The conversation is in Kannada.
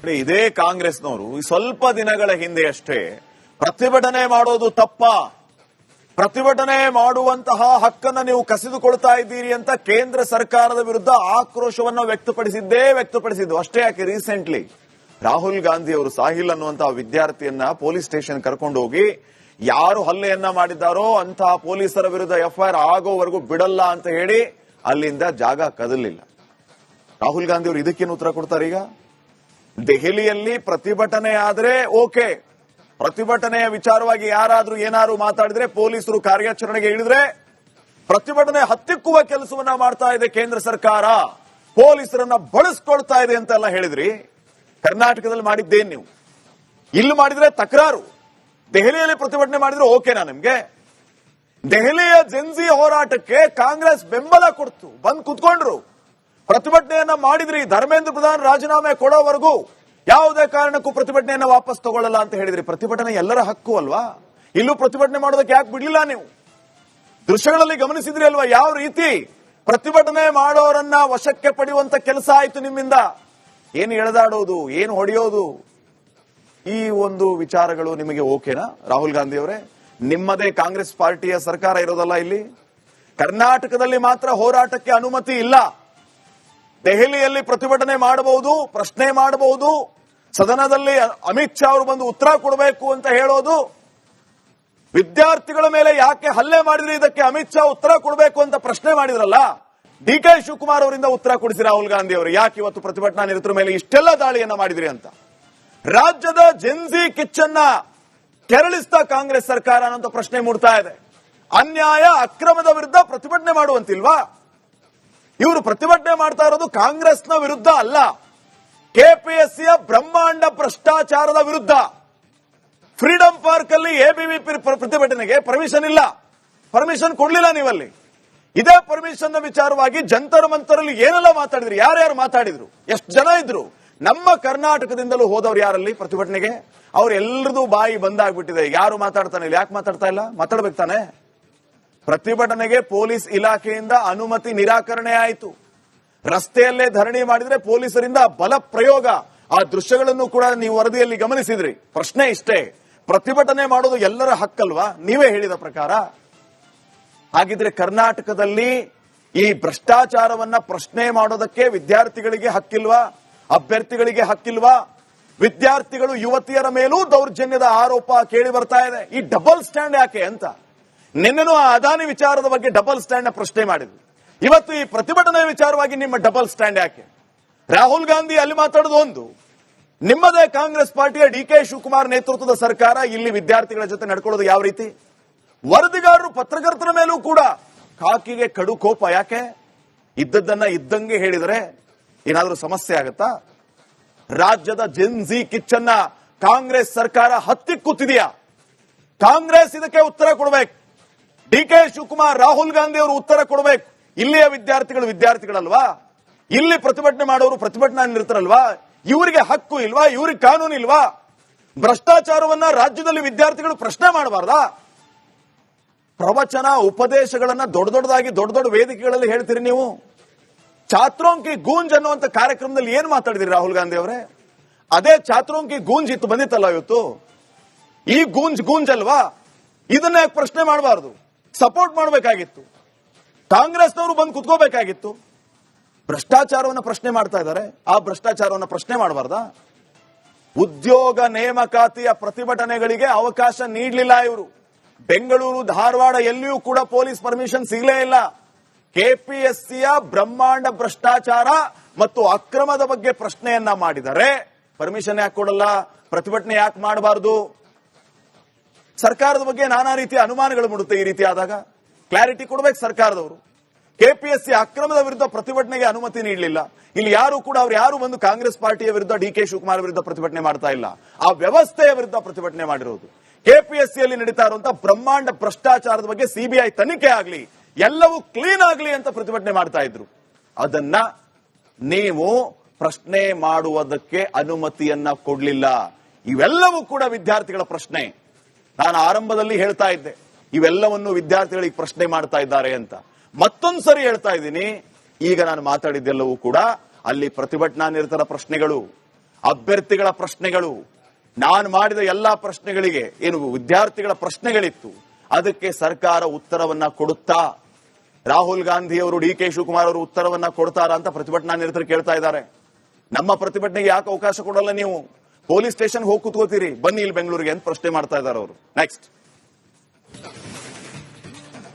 ಇದೇ ಕಾಂಗ್ರೆಸ್ನವರು ಸ್ವಲ್ಪ ದಿನಗಳ ಹಿಂದೆ ಅಷ್ಟೇ ಪ್ರತಿಭಟನೆ ಮಾಡೋದು ತಪ್ಪ, ಪ್ರತಿಭಟನೆ ಮಾಡುವಂತಹ ಹಕ್ಕನ್ನು ನೀವು ಕಸಿದುಕೊಳ್ತಾ ಇದ್ದೀರಿ ಅಂತ ಕೇಂದ್ರ ಸರ್ಕಾರದ ವಿರುದ್ಧ ಆಕ್ರೋಶವನ್ನು ವ್ಯಕ್ತಪಡಿಸಿದ್ದು ಅಷ್ಟೇ. ಯಾಕೆ ರೀಸೆಂಟ್ಲಿ ರಾಹುಲ್ ಗಾಂಧಿ ಅವರು ಸಾಹಿಲ್ ಅನ್ನುವಂತಹ ವಿದ್ಯಾರ್ಥಿಯನ್ನ ಪೊಲೀಸ್ ಸ್ಟೇಷನ್ ಕರ್ಕೊಂಡು ಹೋಗಿ ಯಾರು ಹಲ್ಲೆಯನ್ನ ಮಾಡಿದ್ದಾರೋ ಅಂತಹ ಪೊಲೀಸರ ವಿರುದ್ಧ ಎಫ್ಐಆರ್ ಆಗೋವರೆಗೂ ಬಿಡಲ್ಲ ಅಂತ ಹೇಳಿ ಅಲ್ಲಿಂದ ಜಾಗ ಕದಲಿಲ್ಲ. ರಾಹುಲ್ ಗಾಂಧಿ ಅವರು ಇದಕ್ಕೇನು ಉತ್ತರ ಕೊಡ್ತಾರೆ? ಈಗ ದೆಹಲಿಯಲ್ಲಿ ಪ್ರತಿಭಟನೆ ಆದ್ರೆ ಓಕೆ, ಪ್ರತಿಭಟನೆಯ ವಿಚಾರವಾಗಿ ಯಾರಾದ್ರೂ ಏನಾದ್ರು ಮಾತಾಡಿದ್ರೆ ಪೊಲೀಸರು ಕಾರ್ಯಾಚರಣೆಗೆ ಇಳಿದ್ರೆ ಪ್ರತಿಭಟನೆ ಹತ್ತಿಕ್ಕುವ ಕೆಲಸವನ್ನ ಮಾಡ್ತಾ ಇದೆ ಕೇಂದ್ರ ಸರ್ಕಾರ, ಪೊಲೀಸರನ್ನ ಬಳಸ್ಕೊಳ್ತಾ ಇದೆ ಅಂತೆಲ್ಲ ಹೇಳಿದ್ರಿ. ಕರ್ನಾಟಕದಲ್ಲಿ ಮಾಡಿದ್ದೇನ್ ನೀವು? ಇಲ್ಲಿ ಮಾಡಿದ್ರೆ ತಕರಾರು, ದೆಹಲಿಯಲ್ಲಿ ಪ್ರತಿಭಟನೆ ಮಾಡಿದ್ರೆ ಓಕೆನಾ ನಿಮ್ಗೆ? ದೆಹಲಿಯ ಜೆನ್ಸಿ ಹೋರಾಟಕ್ಕೆ ಕಾಂಗ್ರೆಸ್ ಬೆಂಬಲ ಕೊಡ್ತು, ಬಂದ್ ಕುತ್ಕೊಂಡ್ರು, ಪ್ರತಿಭಟನೆಯನ್ನ ಮಾಡಿದ್ರಿ. ಧರ್ಮೇಂದ್ರ ಪ್ರಧಾನ್ ರಾಜೀನಾಮೆ ಕೊಡೋವರೆಗೂ ಯಾವುದೇ ಕಾರಣಕ್ಕೂ ಪ್ರತಿಭಟನೆಯನ್ನ ವಾಪಸ್ ತಗೊಳ್ಳಲ್ಲ ಅಂತ ಹೇಳಿದ್ರಿ. ಪ್ರತಿಭಟನೆ ಎಲ್ಲರ ಹಕ್ಕು ಅಲ್ವಾ? ಇಲ್ಲೂ ಪ್ರತಿಭಟನೆ ಮಾಡೋದಕ್ಕೆ ಯಾಕೆ ಬಿಡ್ಲಿಲ್ಲ ನೀವು? ದೃಶ್ಯಗಳಲ್ಲಿ ಗಮನಿಸಿದ್ರಿ ಅಲ್ವಾ ಯಾವ ರೀತಿ ಪ್ರತಿಭಟನೆ ಮಾಡೋರನ್ನ ವಶಕ್ಕೆ ಪಡೆಯುವಂತ ಕೆಲಸ ಆಯ್ತು ನಿಮ್ಮಿಂದ. ಏನು ಎಳೆದಾಡೋದು, ಏನು ಹೊಡೆಯೋದು, ಈ ಒಂದು ವಿಚಾರಗಳು ನಿಮಗೆ ಓಕೆನಾ ರಾಹುಲ್ ಗಾಂಧಿ ಅವರೇ? ನಿಮ್ಮದೇ ಕಾಂಗ್ರೆಸ್ ಪಾರ್ಟಿಯ ಸರ್ಕಾರ ಇರೋದಲ್ಲ ಇಲ್ಲಿ. ಕರ್ನಾಟಕದಲ್ಲಿ ಮಾತ್ರ ಹೋರಾಟಕ್ಕೆ ಅನುಮತಿ ಇಲ್ಲ. ದೆಹಲಿಯಲ್ಲಿ ಪ್ರತಿಭಟನೆ ಮಾಡಬಹುದು, ಪ್ರಶ್ನೆ ಮಾಡಬಹುದು, ಸದನದಲ್ಲಿ ಅಮಿತ್ ಶಾ ಅವರು ಬಂದು ಉತ್ತರ ಕೊಡಬೇಕು ಅಂತ ಹೇಳೋದು. ವಿದ್ಯಾರ್ಥಿಗಳ ಮೇಲೆ ಯಾಕೆ ಹಲ್ಲೆ ಮಾಡಿದ್ರಿ, ಇದಕ್ಕೆ ಅಮಿತ್ ಶಾ ಉತ್ತರ ಕೊಡಬೇಕು ಅಂತ ಪ್ರಶ್ನೆ ಮಾಡಿದ್ರಲ್ಲ, ಡಿಕೆ ಶಿವಕುಮಾರ್ ಅವರಿಂದ ಉತ್ತರ ಕೊಡಿಸಿ ರಾಹುಲ್ ಗಾಂಧಿ ಅವರು ಯಾಕೆ ಇವತ್ತು ಪ್ರತಿಭಟನಾ ನಿರತರ ಮೇಲೆ ಇಷ್ಟೆಲ್ಲ ದಾಳಿಯನ್ನ ಮಾಡಿದ್ರಿ ಅಂತ. ರಾಜ್ಯದ ಜೆನ್ಸಿ ಕಿಚ್ಚನ್ನ ಕೆರಳಿಸ್ತಾ ಕಾಂಗ್ರೆಸ್ ಸರ್ಕಾರ ಅನ್ನೋ ಪ್ರಶ್ನೆ ಮೂಡ್ತಾ ಇದೆ. ಅನ್ಯಾಯ ಅಕ್ರಮದ ವಿರುದ್ಧ ಪ್ರತಿಭಟನೆ ಮಾಡುವಂತಿಲ್ವಾ? ಇವರು ಪ್ರತಿಭಟನೆ ಮಾಡ್ತಾ ಇರೋದು ಕಾಂಗ್ರೆಸ್ನ ವಿರುದ್ಧ ಅಲ್ಲ, ಕೆಪಿಎಸ್ಸಿಯ ಬ್ರಹ್ಮಾಂಡ ಭ್ರಷ್ಟಾಚಾರದ ವಿರುದ್ಧ. ಫ್ರೀಡಂ ಪಾರ್ಕ್ ಅಲ್ಲಿ ಎಬಿವಿಪಿ ಪ್ರತಿಭಟನೆಗೆ ಪರ್ಮಿಷನ್ ಇಲ್ಲ, ಪರ್ಮಿಷನ್ ಕೊಡ್ಲಿಲ್ಲ ನೀವಲ್ಲಿ. ಇದೇ ಪರ್ಮಿಷನ್ ವಿಚಾರವಾಗಿ ಜಂತರ್ ಮಂತರಲ್ಲಿ ಏನೆಲ್ಲ ಮಾತಾಡಿದ್ರಿ, ಯಾರ್ಯಾರು ಮಾತಾಡಿದ್ರು, ಎಷ್ಟು ಜನ ಇದ್ರು? ನಮ್ಮ ಕರ್ನಾಟಕದಿಂದಲೂ ಹೋದವ್ರು ಯಾರಲ್ಲಿ ಪ್ರತಿಭಟನೆಗೆ? ಅವ್ರೆಲ್ಲರದು ಬಾಯಿ ಬಂದಾಗ್ಬಿಟ್ಟಿದೆ. ಯಾರು ಮಾತಾಡ್ತಾನೆ ಇಲ್ಲ, ಯಾಕೆ ಮಾತಾಡ್ತಾ ಇಲ್ಲ? ಮಾತಾಡ್ಬೇಕು ತಾನೆ. ಪ್ರತಿಭಟನೆಗೆ ಪೊಲೀಸ್ ಇಲಾಖೆಯಿಂದ ಅನುಮತಿ ನಿರಾಕರಣೆ ಆಯಿತು. ರಸ್ತೆಯಲ್ಲೇ ಧರಣಿ ಮಾಡಿದ್ರೆ ಪೊಲೀಸರಿಂದ ಬಲ ಪ್ರಯೋಗ. ಆ ದೃಶ್ಯಗಳನ್ನು ಕೂಡ ನೀವು ವರದಿಯಲ್ಲಿ ಗಮನಿಸಿದ್ರಿ. ಪ್ರಶ್ನೆ ಇಷ್ಟೇ, ಪ್ರತಿಭಟನೆ ಮಾಡೋದು ಎಲ್ಲರ ಹಕ್ಕಲ್ವಾ? ನೀವೇ ಹೇಳಿದ ಪ್ರಕಾರ. ಹಾಗಿದ್ರೆ ಕರ್ನಾಟಕದಲ್ಲಿ ಈ ಭ್ರಷ್ಟಾಚಾರವನ್ನ ಪ್ರಶ್ನೆ ಮಾಡೋದಕ್ಕೆ ವಿದ್ಯಾರ್ಥಿಗಳಿಗೆ ಹಕ್ಕಿಲ್ವಾ? ಅಭ್ಯರ್ಥಿಗಳಿಗೆ ಹಕ್ಕಿಲ್ವಾ? ವಿದ್ಯಾರ್ಥಿಗಳು ಯುವತಿಯರ ಮೇಲೂ ದೌರ್ಜನ್ಯದ ಆರೋಪ ಕೇಳಿ ಬರ್ತಾ ಇದೆ. ಈ ಡಬಲ್ ಸ್ಟ್ಯಾಂಡ್ ಯಾಕೆ ಅಂತ ನಿನ್ನೆನೂ ಆ ಅದಾನಿ ವಿಚಾರದ ಬಗ್ಗೆ ಡಬಲ್ ಸ್ಟ್ಯಾಂಡ್ ನ ಪ್ರಶ್ನೆ ಮಾಡಿದ್ವಿ. ಇವತ್ತು ಈ ಪ್ರತಿಭಟನೆ ವಿಚಾರವಾಗಿ ನಿಮ್ಮ ಡಬಲ್ ಸ್ಟ್ಯಾಂಡ್ ಯಾಕೆ? ರಾಹುಲ್ ಗಾಂಧಿ ಅಲ್ಲಿ ಮಾತಾಡೋದು ಒಂದು, ನಿಮ್ಮದೇ ಕಾಂಗ್ರೆಸ್ ಪಾರ್ಟಿಯ ಡಿಕೆ ಶಿವಕುಮಾರ್ ನೇತೃತ್ವದ ಸರ್ಕಾರ ಇಲ್ಲಿ ವಿದ್ಯಾರ್ಥಿಗಳ ಜೊತೆ ನಡ್ಕೊಳ್ಳೋದು ಯಾವ ರೀತಿ? ವರದಿಗಾರರು ಪತ್ರಕರ್ತರ ಮೇಲೂ ಕೂಡ ಕಾಕಿಗೆ ಕಡು ಕೋಪ ಯಾಕೆ? ಇದ್ದದ್ದನ್ನ ಇದ್ದಂಗೆ ಹೇಳಿದರೆ ಏನಾದರೂ ಸಮಸ್ಯೆ ಆಗತ್ತಾ? ರಾಜ್ಯದ ಜೆನ್ಸಿ ಕಿಚ್ಚನ್ನ ಕಾಂಗ್ರೆಸ್ ಸರ್ಕಾರ ಹತ್ತಿಕ್ಕುತ್ತಿದೆಯಾ? ಕಾಂಗ್ರೆಸ್ ಇದಕ್ಕೆ ಉತ್ತರ ಕೊಡಬೇಕು. ಡಿಕೆ ಶಿವಕುಮಾರ್, ರಾಹುಲ್ ಗಾಂಧಿ ಅವರು ಉತ್ತರ ಕೊಡಬೇಕು. ಇಲ್ಲಿಯ ವಿದ್ಯಾರ್ಥಿಗಳಲ್ವಾ? ಇಲ್ಲಿ ಪ್ರತಿಭಟನೆ ಮಾಡೋರು ಪ್ರತಿಭಟನಾ ನಿರತರಲ್ವಾ? ಇವರಿಗೆ ಹಕ್ಕು ಇಲ್ವಾ? ಇವರಿಗೆ ಕಾನೂನು ಇಲ್ವಾ? ಭ್ರಷ್ಟಾಚಾರವನ್ನ ರಾಜ್ಯದಲ್ಲಿ ವಿದ್ಯಾರ್ಥಿಗಳು ಪ್ರಶ್ನೆ ಮಾಡಬಾರ್ದಾ? ಪ್ರವಚನ ಉಪದೇಶಗಳನ್ನ ದೊಡ್ಡ ವೇದಿಕೆಗಳಲ್ಲಿ ಹೇಳ್ತೀರಿ ನೀವು. ಛಾತ್ರೋಂಕಿ ಗೂಂಜ್ ಅನ್ನುವಂತ ಕಾರ್ಯಕ್ರಮದಲ್ಲಿ ಏನ್ ಮಾತಾಡಿದಿರಿ ರಾಹುಲ್ ಗಾಂಧಿ ಅವರೇ? ಅದೇ ಛಾತ್ರೋಂಕಿ ಗೂಂಜ್ ಇತ್ತು ಬಂದಿತ್ತಲ್ಲ ಇವತ್ತು. ಈ ಗೂಂಜ್ ಅಲ್ವಾ? ಇದನ್ನ ಯಾಕೆ ಪ್ರಶ್ನೆ ಮಾಡಬಾರದು? ಸಪೋರ್ಟ್ ಮಾಡಬೇಕಾಗಿತ್ತು. ಕಾಂಗ್ರೆಸ್ನವರು ಬಂದು ಕುತ್ಕೋಬೇಕಾಗಿತ್ತು. ಭ್ರಷ್ಟಾಚಾರವನ್ನು ಪ್ರಶ್ನೆ ಮಾಡ್ತಾ ಇದ್ದಾರೆ, ಆ ಭ್ರಷ್ಟಾಚಾರವನ್ನು ಪ್ರಶ್ನೆ ಮಾಡಬಾರ್ದಾ? ಉದ್ಯೋಗ ನೇಮಕಾತಿಯ ಪ್ರತಿಭಟನೆಗಳಿಗೆ ಅವಕಾಶ ನೀಡಲಿಲ್ಲ ಇವರು. ಬೆಂಗಳೂರು, ಧಾರವಾಡ ಎಲ್ಲಿಯೂ ಕೂಡ ಪೊಲೀಸ್ ಪರ್ಮಿಷನ್ ಸಿಗಲೇ ಇಲ್ಲ. ಕೆಪಿಎಸ್ಸಿಯ ಬ್ರಹ್ಮಾಂಡ ಭ್ರಷ್ಟಾಚಾರ ಮತ್ತು ಅಕ್ರಮದ ಬಗ್ಗೆ ಪ್ರಶ್ನೆಯನ್ನ ಮಾಡಿದರೆ ಪರ್ಮಿಷನ್ ಯಾಕೆ ಕೊಡಲ್ಲ? ಪ್ರತಿಭಟನೆ ಯಾಕೆ ಮಾಡಬಾರದು? ಸರ್ಕಾರದ ಬಗ್ಗೆ ನಾನಾ ರೀತಿಯ ಅನುಮಾನಗಳು ಮೂಡುತ್ತೆ. ಈ ರೀತಿ ಆದಾಗ ಕ್ಲಾರಿಟಿ ಕೊಡಬೇಕು ಸರ್ಕಾರದವರು. ಕೆಪಿಎಸ್ಸಿ ಅಕ್ರಮದ ವಿರುದ್ಧ ಪ್ರತಿಭಟನೆಗೆ ಅನುಮತಿ ನೀಡಲಿಲ್ಲ. ಇಲ್ಲಿ ಯಾರು ಕೂಡ ಅವ್ರು ಯಾರು ಬಂದು ಕಾಂಗ್ರೆಸ್ ಪಾರ್ಟಿಯ ವಿರುದ್ಧ, ಡಿಕೆ ಶಿವಕುಮಾರ್ ವಿರುದ್ಧ ಪ್ರತಿಭಟನೆ ಮಾಡ್ತಾ ಇಲ್ಲ. ಆ ವ್ಯವಸ್ಥೆಯ ವಿರುದ್ಧ ಪ್ರತಿಭಟನೆ ಮಾಡಿರೋದು. ಕೆಪಿಎಸ್ಸಿಯಲ್ಲಿ ನಡೀತಾ ಇರುವಂತಹ ಬ್ರಹ್ಮಾಂಡ ಭ್ರಷ್ಟಾಚಾರದ ಬಗ್ಗೆ ಸಿಬಿಐ ತನಿಖೆ ಆಗಲಿ, ಎಲ್ಲವೂ ಕ್ಲೀನ್ ಆಗಲಿ ಅಂತ ಪ್ರತಿಭಟನೆ ಮಾಡ್ತಾ ಇದ್ರು. ಅದನ್ನ ನೀವು ಪ್ರಶ್ನೆ ಮಾಡುವುದಕ್ಕೆ ಅನುಮತಿಯನ್ನ ಕೊಡಲಿಲ್ಲ. ಇವೆಲ್ಲವೂ ಕೂಡ ವಿದ್ಯಾರ್ಥಿಗಳ ಪ್ರಶ್ನೆ. ನಾನು ಆರಂಭದಲ್ಲಿ ಹೇಳ್ತಾ ಇದ್ದೆ, ಇವೆಲ್ಲವನ್ನು ವಿದ್ಯಾರ್ಥಿಗಳಿಗೆ ಪ್ರಶ್ನೆ ಮಾಡ್ತಾ ಇದ್ದಾರೆ ಅಂತ. ಮತ್ತೊಂದು ಸರಿ ಹೇಳ್ತಾ ಇದ್ದೀನಿ, ಈಗ ನಾನು ಮಾತಾಡಿದ್ದೆಲ್ಲವೂ ಕೂಡ ಅಲ್ಲಿ ಪ್ರತಿಭಟನಾ ನಿರತರ ಪ್ರಶ್ನೆಗಳು. ಅಭ್ಯರ್ಥಿಗಳ ಪ್ರಶ್ನೆಗಳು, ನಾನು ಮಾಡಿದ ಎಲ್ಲಾ ಪ್ರಶ್ನೆಗಳಿಗೆ ಏನು ವಿದ್ಯಾರ್ಥಿಗಳ ಪ್ರಶ್ನೆಗಳಿತ್ತು, ಅದಕ್ಕೆ ಸರ್ಕಾರ ಉತ್ತರವನ್ನ ಕೊಡುತ್ತಾ? ರಾಹುಲ್ ಗಾಂಧಿ ಅವರು, ಡಿ ಕೆ ಶಿವಕುಮಾರ್ ಅವರು ಉತ್ತರವನ್ನ ಕೊಡ್ತಾರಾ ಅಂತ ಪ್ರತಿಭಟನಾ ನಿರತರು ಕೇಳ್ತಾ ಇದ್ದಾರೆ. ನಮ್ಮ ಪ್ರತಿಭಟನೆಗೆ ಯಾಕೆ ಅವಕಾಶ ಕೊಡಲ್ಲ ನೀವು? ಪೊಲೀಸ್ ಸ್ಟೇಷನ್ ಹೋಗಿ ಕೂತ್ಕೋತೀರಿ, ಬನ್ನಿ ಇಲ್ಲಿ ಬೆಂಗಳೂರಿಗೆ ಅಂತ ಪ್ರಶ್ನೆ ಮಾಡ್ತಾ ಇದ್ದಾರೆ ಅವರು. ನೆಕ್ಸ್ಟ್.